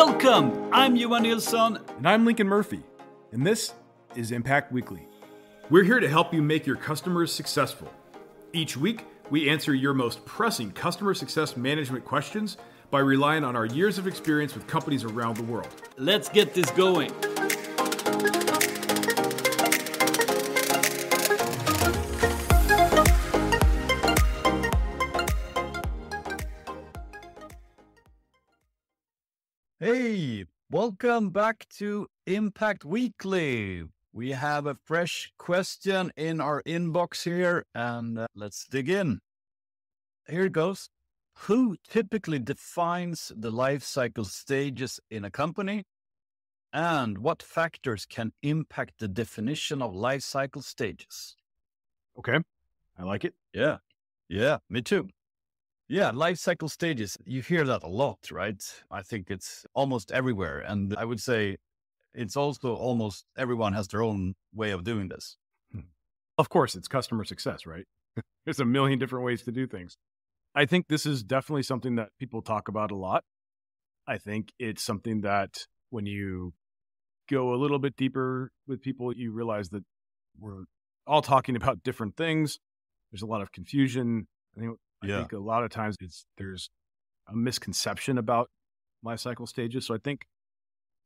Welcome! I'm Johan Nilsson. And I'm Lincoln Murphy. And this is Impact Weekly. We're here to help you make your customers successful. Each week, we answer your most pressing customer success management questions by relying on our years of experience with companies around the world. Let's get this going. Hey, welcome back to Impact Weekly. We have a fresh question in our inbox here, and let's dig in. Here it goes. Who typically defines the life cycle stages in a company, and what factors can impact the definition of life cycle stages? Okay, I like it. Yeah, me too. Yeah, life cycle stages. You hear that a lot, right? I think it's almost everywhere. And I would say it's also almost everyone has their own way of doing this. Of course, it's customer success, right? There's a million different ways to do things. I think this is definitely something that people talk about a lot. I think it's something that when you go a little bit deeper with people, you realize that we're all talking about different things. There's a lot of confusion. I think a lot of times there's a misconception about life cycle stages. So I think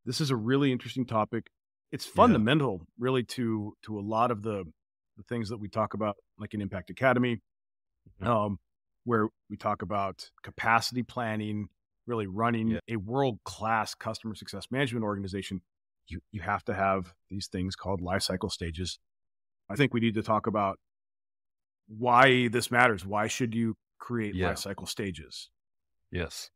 this is a really interesting topic. It's fundamental really to a lot of the things that we talk about, like in Impact Academy, where we talk about capacity planning, really running a world-class customer success management organization. You have to have these things called life cycle stages. I think we need to talk about why this matters. Why should you create life cycle stages? Yes.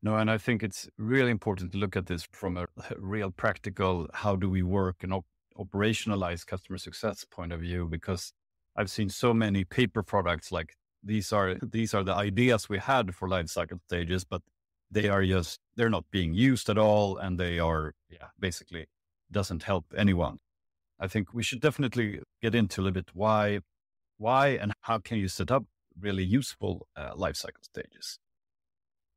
No, and I think it's really important to look at this from a real practical, how do we work and operationalize customer success point of view, because I've seen so many paper products like these are the ideas we had for life cycle stages, but they're not being used at all. And they are basically doesn't help anyone. I think we should definitely get into a little bit why and how can you set up really useful life cycle stages.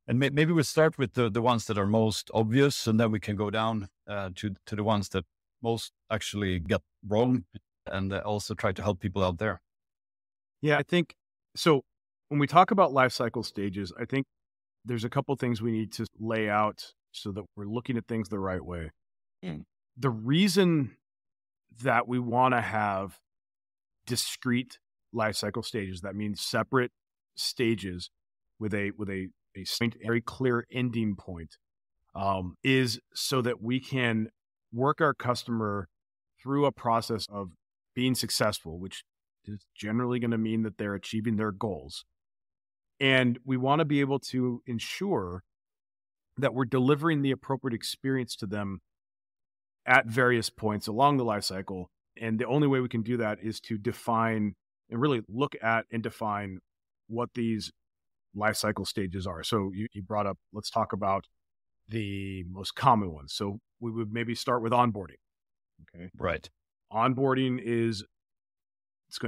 And maybe we'll start with the ones that are most obvious, and then we can go down to the ones that most actually get wrong, and also try to help people out there. Yeah, I think so. When we talk about life cycle stages, I think there's a couple things we need to lay out so that we're looking at things the right way. The reason that we want to have discrete life cycle stages, that means separate stages with a very clear ending point, is so that we can work our customer through a process of being successful, which is generally going to mean that they're achieving their goals. And we want to be able to ensure that we're delivering the appropriate experience to them at various points along the life cycle. And the only way we can do that is to define and really look at and define what these life cycle stages are. So you brought up, let's talk about the most common ones. So we would maybe start with onboarding. Okay. Right. Onboarding it's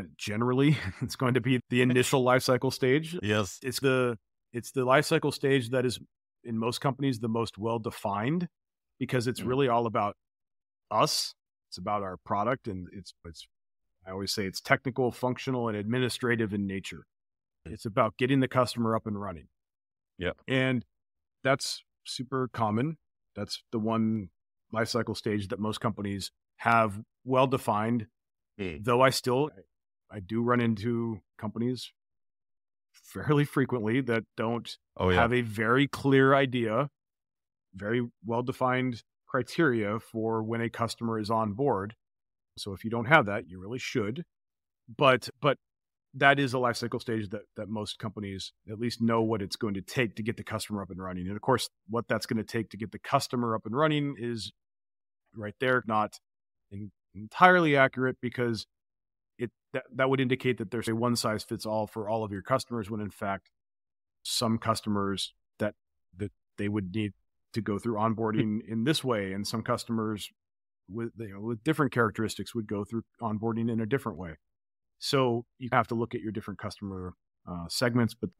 going to be the initial life cycle stage. Yes. It's the life cycle stage that is in most companies the most well-defined, because it's really all about us. It's about our product, and I always say it's technical, functional, and administrative in nature. It's about getting the customer up and running. Yeah. And that's super common. That's the one life cycle stage that most companies have well defined. Though I do run into companies fairly frequently that don't have a very clear idea, very well-defined criteria for when a customer is on board. So if you don't have that, you really should. But that is a life cycle stage that most companies at least know what it's going to take to get the customer up and running. And of course, what that's going to take to get the customer up and running is right there, not entirely accurate, because that would indicate that there's a one size fits all for all of your customers, when in fact some customers that they would need to go through onboarding in this way, and some customers with different characteristics would go through onboarding in a different way. So you have to look at your different customer segments, but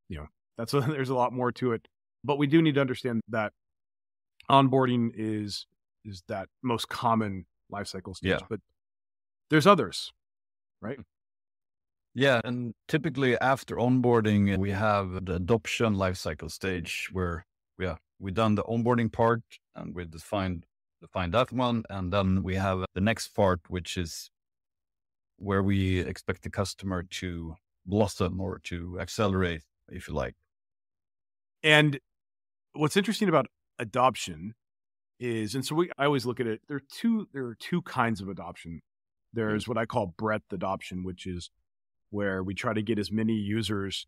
there's a lot more to it. But we do need to understand that onboarding is that most common lifecycle stage, Yeah. but there's others, right? Yeah. And typically after onboarding, we have the adoption lifecycle stage where, we done the onboarding part and we defined that one. And then we have the next part, which is where we expect the customer to blossom or to accelerate, if you like. And what's interesting about adoption is, and so I always look at it, there are two kinds of adoption. There's what I call breadth adoption, which is where we try to get as many users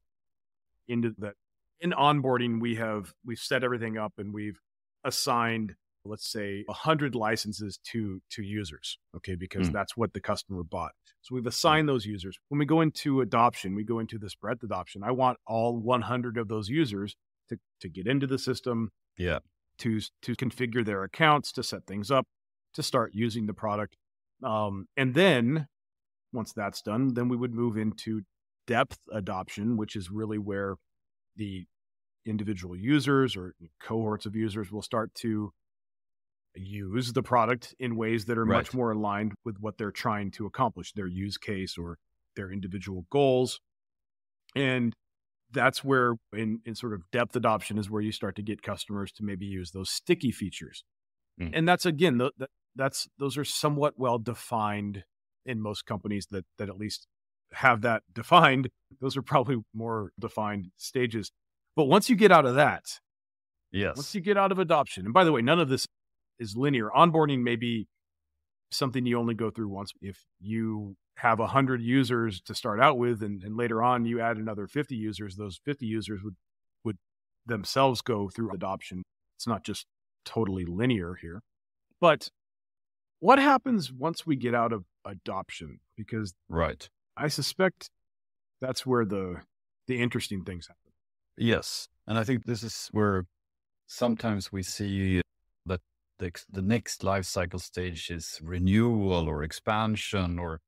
into that. In onboarding, we've set everything up and we've assigned, let's say, 100 licenses to users, okay, because that's what the customer bought. So we've assigned those users. When we go into adoption, we go into this breadth adoption. I want all 100 of those users to get into the system, to configure their accounts, to set things up, to start using the product. And then once that's done, then we would move into depth adoption, which is really where the individual users or cohorts of users will start to use the product in ways that are much more aligned with what they're trying to accomplish, their use case or their individual goals. And that's where in sort of depth adoption is where you start to get customers to maybe use those sticky features. And that's, again, those are somewhat well defined in most companies that at least have that defined. Those are probably more defined stages. But once you get out of that, once you get out of adoption, and by the way, none of this is linear. Onboarding may be something you only go through once. If you have 100 users to start out with, and later on you add another 50 users, those 50 users would themselves go through adoption. It's not just totally linear here. But what happens once we get out of adoption? Because I suspect that's where the interesting things happen. Yes. And I think this is where sometimes we see that the next life cycle stage is renewal or expansion or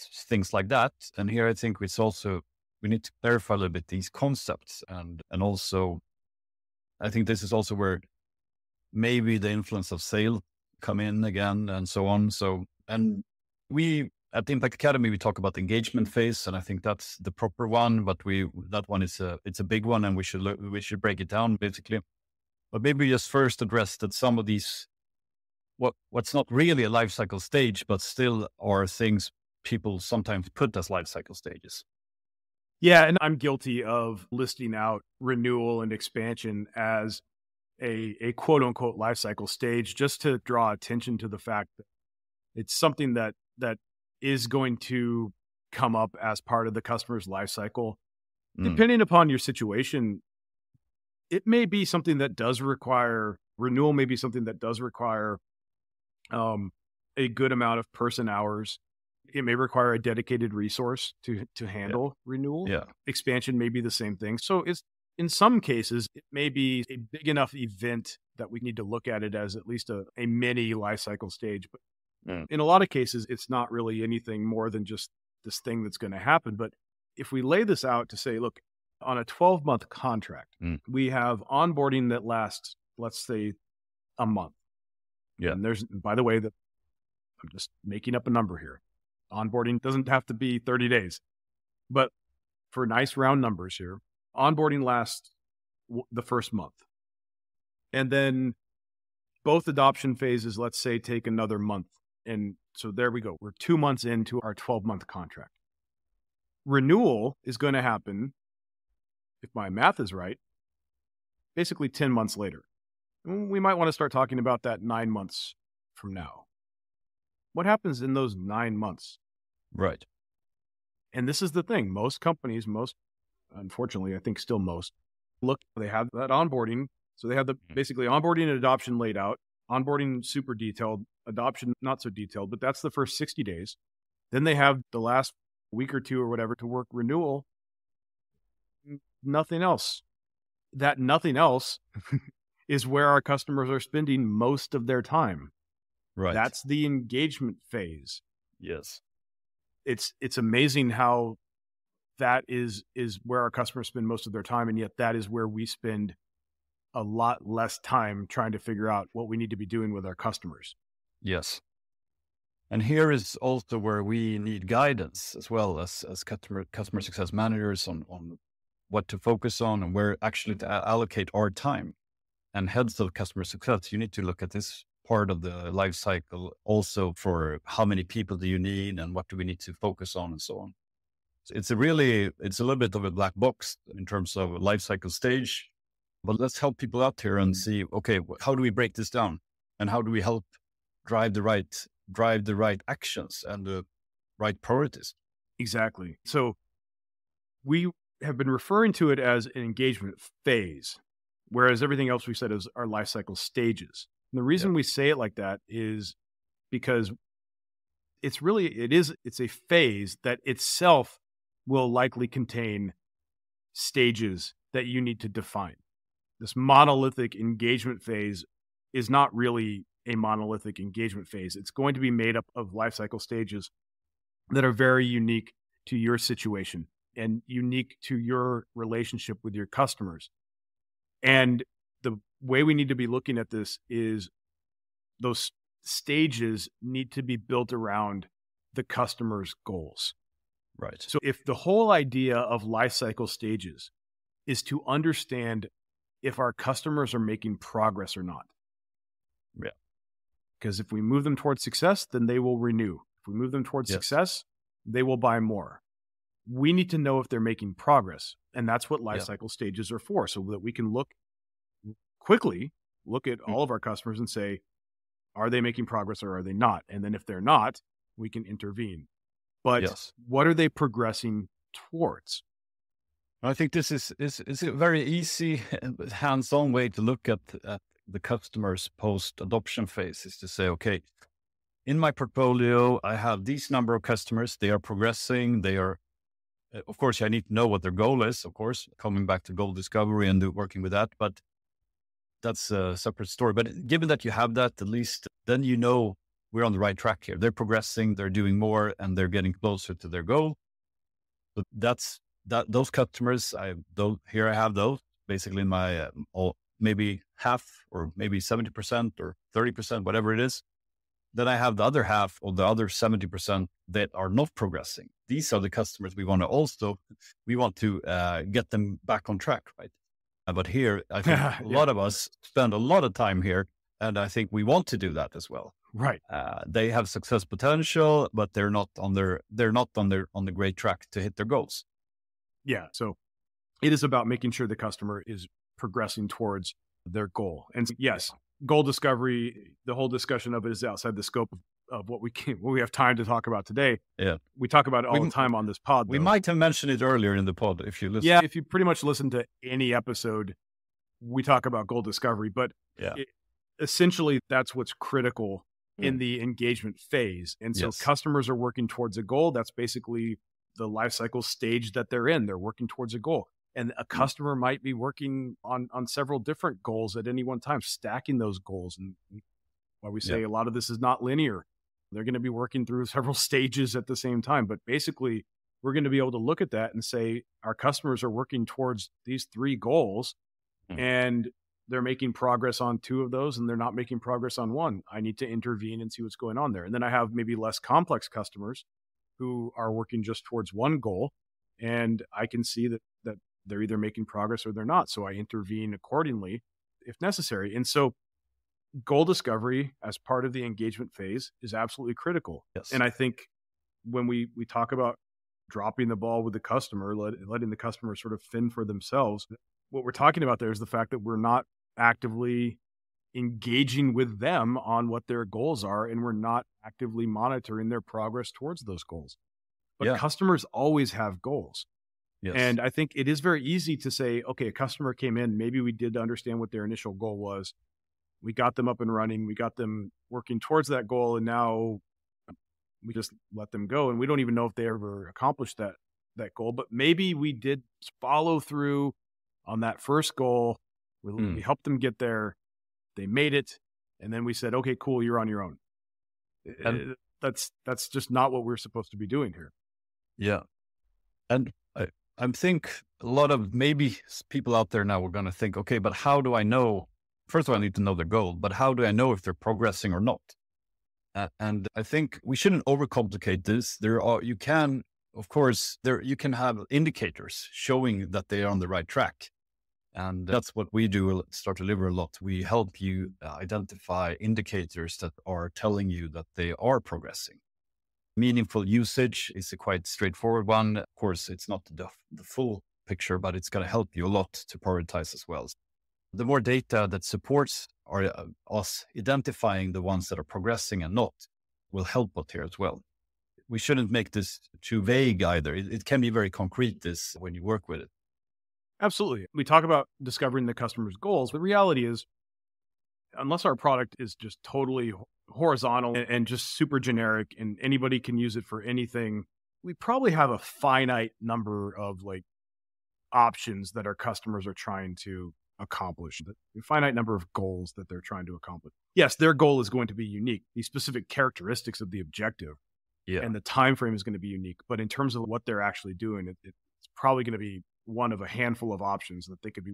things like that. And here I think it's also, we need to clarify a little bit these concepts. And also, I think this is also where maybe the influence of sale come in again and so on. So, and we at the Impact Academy, we talk about the engagement phase, and I think that's the proper one, but that one is it's a big one and we should break it down basically. But maybe just first address that some of these, what's not really a life cycle stage, but still are things people sometimes put as life cycle stages. Yeah. And I'm guilty of listing out renewal and expansion as a quote unquote life cycle stage, just to draw attention to the fact that it's something that is going to come up as part of the customer's life cycle. Depending upon your situation, it may be something that does require renewal, maybe something that does require a good amount of person hours. It may require a dedicated resource to handle renewal. Expansion may be the same thing. So it's, in some cases, it may be a big enough event that we need to look at it as at least a mini life cycle stage. But in a lot of cases, it's not really anything more than just this thing that's going to happen. But if we lay this out to say, look, on a 12-month contract, we have onboarding that lasts, let's say, a month. And there's, by the way, I'm just making up a number here. Onboarding doesn't have to be 30 days. But for nice round numbers here, onboarding lasts the first month. And then both adoption phases, let's say, take another month. And so there we go. We're 2 months into our 12-month contract. Renewal is going to happen, if my math is right, basically 10 months later. We might want to start talking about that 9 months from now. What happens in those 9 months? Right. And this is the thing. Most companies, unfortunately, I think still most, they have that onboarding. So they have the basically onboarding and adoption laid out. Onboarding super detailed, adoption not so detailed, but that's the first 60 days. Then they have the last week or two or whatever to work renewal. Nothing else. That nothing else is where our customers are spending most of their time. Right. That's the engagement phase. Yes. It's amazing how that is where our customers spend most of their time, and yet that is where we spend a lot less time trying to figure out what we need to be doing with our customers. Yes. And here is also where we need guidance as well as customer success managers on what to focus on and where actually to allocate our time. And heads of customer success, you need to look at this part of the life cycle also for how many people do you need and what do we need to focus on and so on. So it's a little bit of a black box in terms of a life cycle stage, but let's help people out here and see, okay, how do we break this down and how do we help drive the right actions and the right priorities? Exactly. So we have been referring to it as an engagement phase, whereas everything else we said is our life cycle stages. And the reason we say it like that is because it's a phase that itself will likely contain stages that you need to define. This monolithic engagement phase is not really a monolithic engagement phase. It's going to be made up of life cycle stages that are very unique to your situation and unique to your relationship with your customers. And the way we need to be looking at this is those stages need to be built around the customer's goals. Right. So if the whole idea of life cycle stages is to understand if our customers are making progress or not. Yeah. Because if we move them towards success, then they will renew. If we move them towards success, they will buy more. We need to know if they're making progress. And that's what life cycle stages are for, so that we can look at all of our customers and say, are they making progress or are they not? And then if they're not, we can intervene. But what are they progressing towards? I think this is a very easy and hands-on way to look at the customer's post-adoption phase, is to say, okay, in my portfolio, I have these number of customers. They are progressing. They are, of course, I need to know what their goal is, of course, coming back to goal discovery and working with that. But that's a separate story. But given that you have that, at least then you know we're on the right track here. They're progressing, they're doing more, and they're getting closer to their goal. But those customers, I have those basically in my maybe half or maybe 70% or 30%, whatever it is. Then I have the other half or the other 70% that are not progressing. These are the customers we want to get them back on track, right? But here, I think a lot of us spend a lot of time here, and I think we want to do that as well. Right. They have success potential, but they're not on the great track to hit their goals. Yeah. So it is about making sure the customer is progressing towards their goal. And yes, goal discovery, the whole discussion of it is outside the scope of what we have time to talk about today. Yeah. We talk about it all the time on this pod, though. We might have mentioned it earlier in the pod if you listen. Yeah. If you pretty much listen to any episode, we talk about goal discovery, but essentially that's what's critical in the engagement phase. And so customers are working towards a goal. That's basically the life cycle stage that they're in. They're working towards a goal. And a customer might be working on several different goals at any one time, stacking those goals. And why we say a lot of this is not linear. They're going to be working through several stages at the same time. But basically, we're going to be able to look at that and say, our customers are working towards these three goals and they're making progress on two of those and they're not making progress on one. I need to intervene and see what's going on there. And then I have maybe less complex customers who are working just towards one goal. And I can see that they're either making progress or they're not. So I intervene accordingly if necessary. And so goal discovery as part of the engagement phase is absolutely critical. Yes. And I think when we talk about dropping the ball with the customer, letting the customer sort of fend for themselves, what we're talking about there is the fact that we're not actively engaging with them on what their goals are, and we're not actively monitoring their progress towards those goals. But customers always have goals. Yes. And I think it is very easy to say, okay, a customer came in, maybe we did understand what their initial goal was. We got them up and running. We got them working towards that goal. And now we just let them go. And we don't even know if they ever accomplished that goal, but maybe we did follow through on that first goal. We helped them get there. They made it. And then we said, okay, cool, you're on your own. That's just not what we're supposed to be doing here. Yeah. And I think a lot of maybe people out there now are going to think, okay, but how do I know? First of all, I need to know their goal, but how do I know if they're progressing or not? And I think we shouldn't overcomplicate this. You can have indicators showing that they are on the right track. And that's what we do at Start Deliver a lot. We help you identify indicators that are telling you that they are progressing. Meaningful usage is a quite straightforward one. Of course, it's not the full picture, but it's going to help you a lot to prioritize as well. The more data that supports us identifying the ones that are progressing and not will help us here as well. We shouldn't make this too vague either. It can be very concrete when you work with it. Absolutely. We talk about discovering the customer's goals. The reality is, unless our product is just totally horizontal and just super generic and anybody can use it for anything, we probably have a finite number of options that our customers are trying to accomplish, a finite number of goals that they're trying to accomplish. Yes, their goal is going to be unique. The specific characteristics of the objective and the time frame is going to be unique. But in terms of what they're actually doing, it's probably going to be one of a handful of options that they could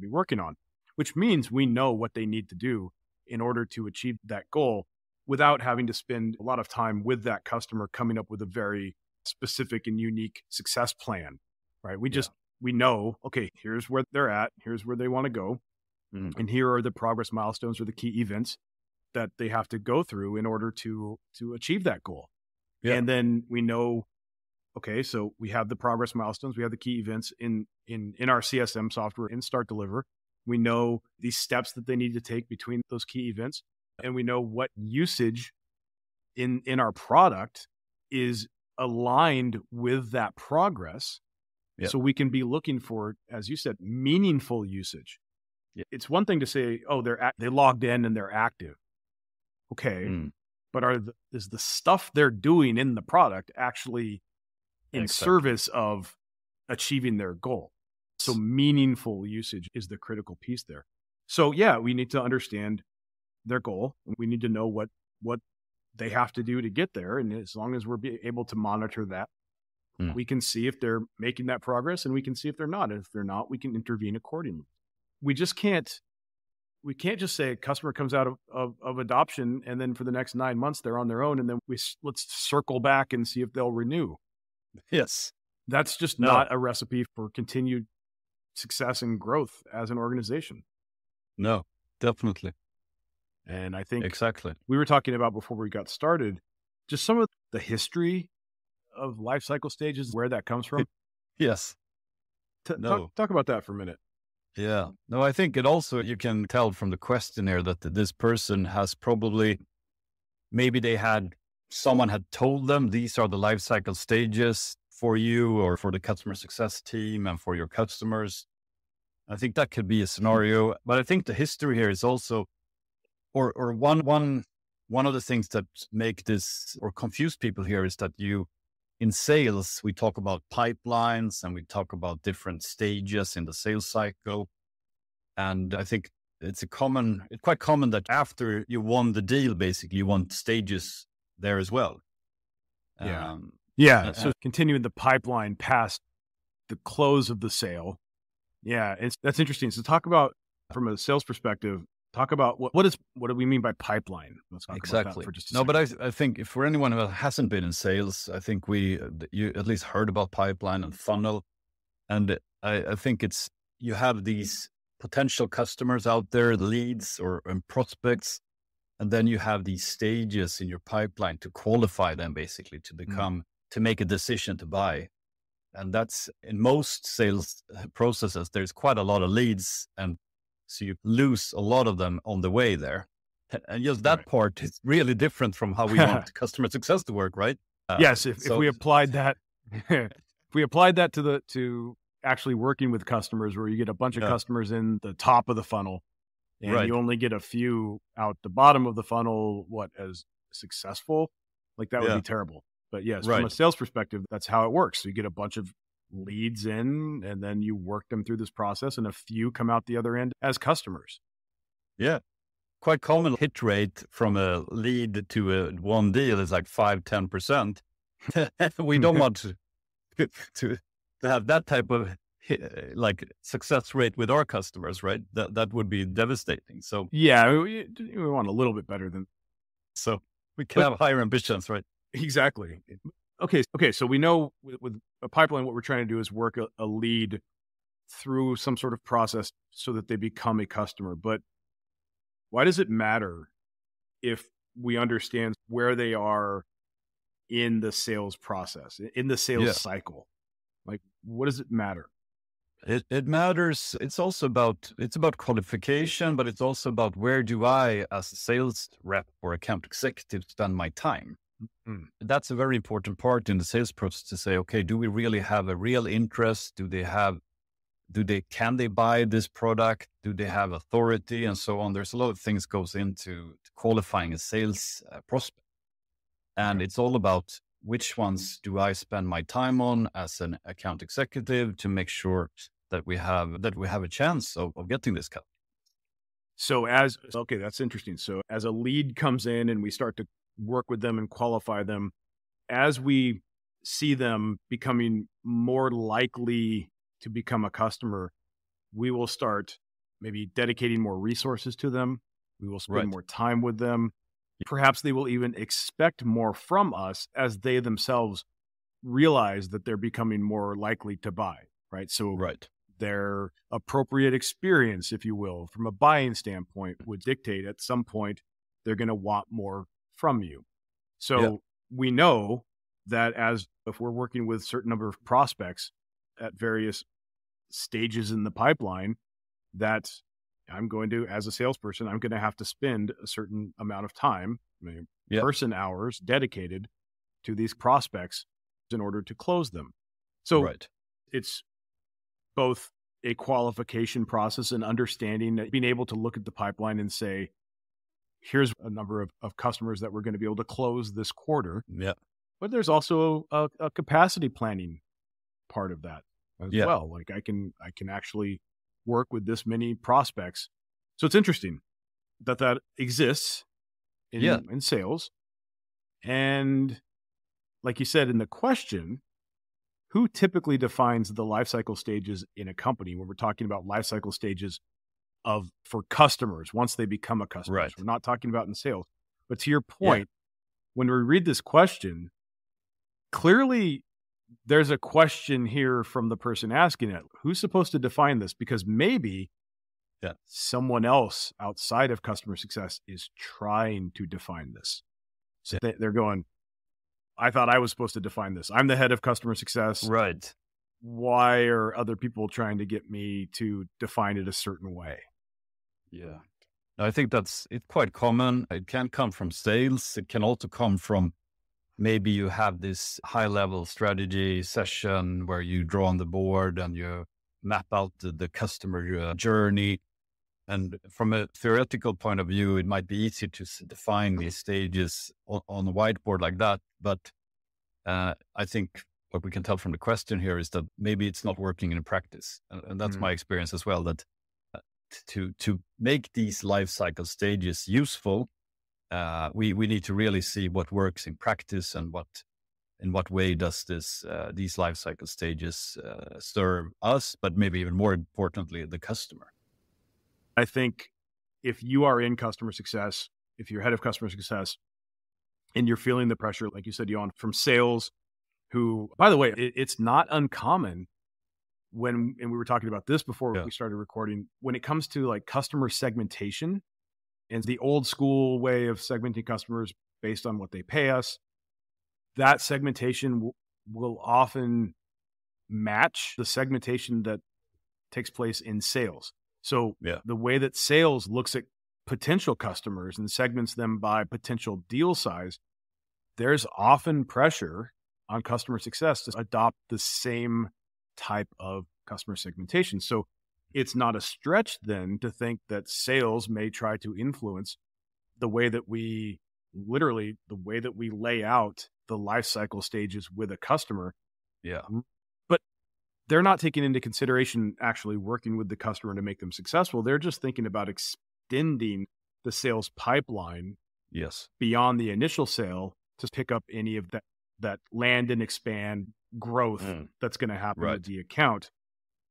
be working on, which means we know what they need to do in order to achieve that goal without having to spend a lot of time with that customer coming up with a very specific and unique success plan, right? We know, okay, here's where they're at, here's where they want to go, and here are the progress milestones or the key events that they have to go through in order to achieve that goal. Yeah. And then we know, okay, so we have the progress milestones, we have the key events in our CSM software in Start Deliver. We know the steps that they need to take between those key events, and we know what usage in our product is aligned with that progress. Yep. So we can be looking for, as you said, meaningful usage. Yep. It's one thing to say, oh, they logged in and they're active. Okay. But is the stuff they're doing in the product actually in service of achieving their goal? So meaningful usage is the critical piece there. So yeah, we need to understand their goal. We need to know what they have to do to get there. And as long as we're able to monitor that, we can see if they're making that progress, and we can see if they're not. And if they're not, we can intervene accordingly. We can't just say a customer comes out of adoption and then for the next 9 months, they're on their own. And then let's circle back and see if they'll renew. Yes. That's just not a recipe for continued success and growth as an organization. No, definitely. And I think exactly we were talking about before we got started, just some of the history of life cycle stages, where that comes from. Yes. Talk about that for a minute. Yeah. No, I think it also, you can tell from the questionnaire that this person has maybe someone had told them these are the life cycle stages for you or for the customer success team and for your customers. I think that could be a scenario, but I think the history here is also, or one of the things that make this or confuse people here is that in sales, we talk about pipelines and we talk about different stages in the sales cycle. And I think it's quite common that after you won the deal, basically you want stages there as well. So continuing the pipeline past the close of the sale. Yeah, that's interesting. So talk about, from a sales perspective, talk about what do we mean by pipeline? Let's talk about that for just a second. But I think for anyone who hasn't been in sales, I think you at least heard about pipeline and funnel. And I think you have these potential customers out there, leads and prospects. And then you have these stages in your pipeline to qualify them, basically to make a decision to buy. And that's in most sales processes, there's quite a lot of leads, and so you lose a lot of them on the way there. And just that part is really different from how we want customer success to work, right? Yes. If we applied that, to actually working with customers, where you get a bunch of customers in the top of the funnel and you only get a few out the bottom of the funnel, as successful, that would be terrible. But yes, from a sales perspective, that's how it works. So you get a bunch of leads in, and then you work them through this process, and a few come out the other end as customers. Yeah. Quite common hit rate from a lead to one deal is 5-10%. We don't want to to have that type of like success rate with our customers, right? That would be devastating. So Yeah, we want a little bit better than. so we can have higher ambitions, right? Exactly. Okay. So we know with a pipeline, what we're trying to do is work a lead through some sort of process so that they become a customer. But why does it matter if we understand where they are in the sales process, in the sales cycle? Like, what does it matter? It matters. It's about qualification, but it's also about where do I, as a sales rep or account executive, spend my time. Mm. That's a very important part in the sales process to say, okay, do we really have a real interest? Can they buy this product? Do they have authority and so on? There's a lot of things goes into qualifying a sales prospect. And it's all about which ones do I spend my time on as an account executive to make sure that we have a chance of getting this cut. So okay, that's interesting. So as a lead comes in and we start to work with them and qualify them, as we see them becoming more likely to become a customer, we will start maybe dedicating more resources to them. We will spend more time with them. Perhaps they will even expect more from us as they themselves realize that they're becoming more likely to buy, right? So their appropriate experience, if you will, from a buying standpoint would dictate at some point they're going to want more from you. So we know that if we're working with a certain number of prospects at various stages in the pipeline, that I'm going to, as a salesperson, I'm going to have to spend a certain amount of time, person hours dedicated to these prospects in order to close them. So it's both a qualification process and understanding, being able to look at the pipeline and say, here's a number of customers that we're going to be able to close this quarter. Yeah. But there's also a capacity planning part of that as well. Like I can actually work with this many prospects. So it's interesting that exists in sales. And like you said in the question, who typically defines the lifecycle stages in a company when we're talking about lifecycle stages for customers once they become a customer? Right. We're not talking about in sales. But to your point, when we read this question, clearly there's a question here from the person asking it. Who's supposed to define this? Because maybe someone else outside of customer success is trying to define this. So they're going, I thought I was supposed to define this. I'm the head of customer success. Right. Why are other people trying to get me to define it a certain way? Yeah. I think it's quite common. It can come from sales. It can also come from maybe you have this high level strategy session where you draw on the board and you map out the customer journey. And from a theoretical point of view, it might be easy to define these stages on a whiteboard like that. But I think what we can tell from the question here is that maybe it's not working in practice. And that's my experience as well, that to make these life cycle stages useful, we need to really see what works in practice and in what way does these life cycle stages serve us, but maybe even more importantly, the customer. I think if you are in customer success, if you're head of customer success, and you're feeling the pressure, like you said, Johan, from sales, who, by the way, it's not uncommon and we were talking about this before we started recording, when it comes to like customer segmentation and the old school way of segmenting customers based on what they pay us, that segmentation will often match the segmentation that takes place in sales. So the way that sales looks at potential customers and segments them by potential deal size, there's often pressure on customer success to adopt the same type of customer segmentation. So it's not a stretch then to think that sales may try to influence the way that we lay out the life cycle stages with a customer. Yeah. But they're not taking into consideration actually working with the customer to make them successful. They're just thinking about extending the sales pipeline beyond the initial sale to pick up any of that land and expand growth that's going to happen Right. with the account.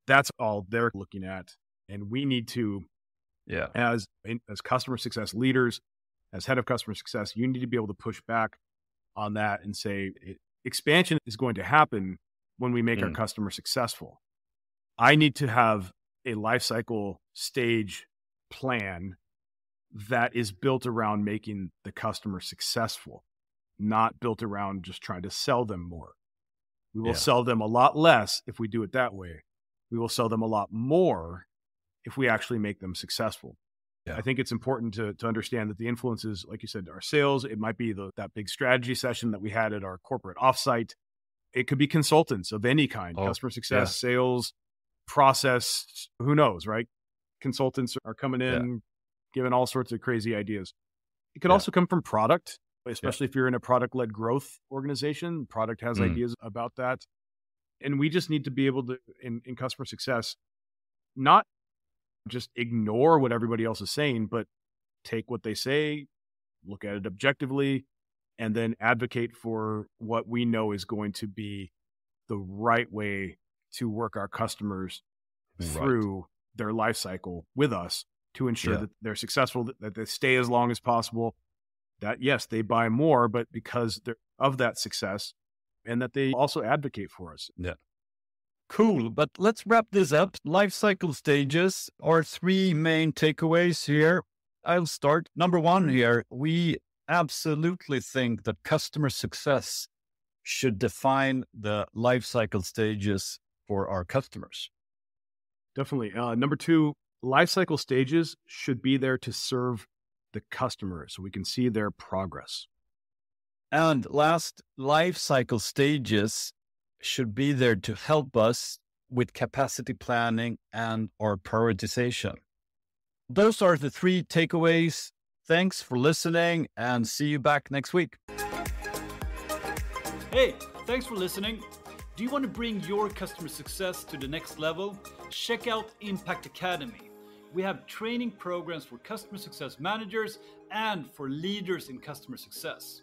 That's all they're looking at. And we need to, as customer success leaders, as head of customer success, you need to be able to push back on that and say expansion is going to happen when we make our customer successful. I need to have a lifecycle stage plan that is built around making the customer successful, not built around just trying to sell them more. We will sell them a lot less if we do it that way. We will sell them a lot more if we actually make them successful. Yeah. I think it's important to understand that the influences, like you said, our sales, it might be that big strategy session that we had at our corporate offsite. It could be consultants of any kind, customer success, sales, process, who knows, right? Consultants are coming in, giving all sorts of crazy ideas. It could also come from product, especially if you're in a product-led growth organization. Product has ideas about that. And we just need to be able to, in customer success, not just ignore what everybody else is saying, but take what they say, look at it objectively, and then advocate for what we know is going to be the right way to work our customers through their life cycle with us to ensure that they're successful, that they stay as long as possible, that yes, they buy more, but because they're of that success, and that they also advocate for us. Yeah. Cool. But let's wrap this up. Life cycle stages are 3 main takeaways here. I'll start. Number 1 here, we absolutely think that customer success should define the life cycle stages for our customers. Definitely. Number 2, life cycle stages should be there to serve the customer so we can see their progress. And last, life cycle stages should be there to help us with capacity planning and our prioritization. Those are the 3 takeaways. Thanks for listening and see you back next week. Hey, thanks for listening. Do you want to bring your customer success to the next level? Check out Impact Academy. We have training programs for customer success managers and for leaders in customer success.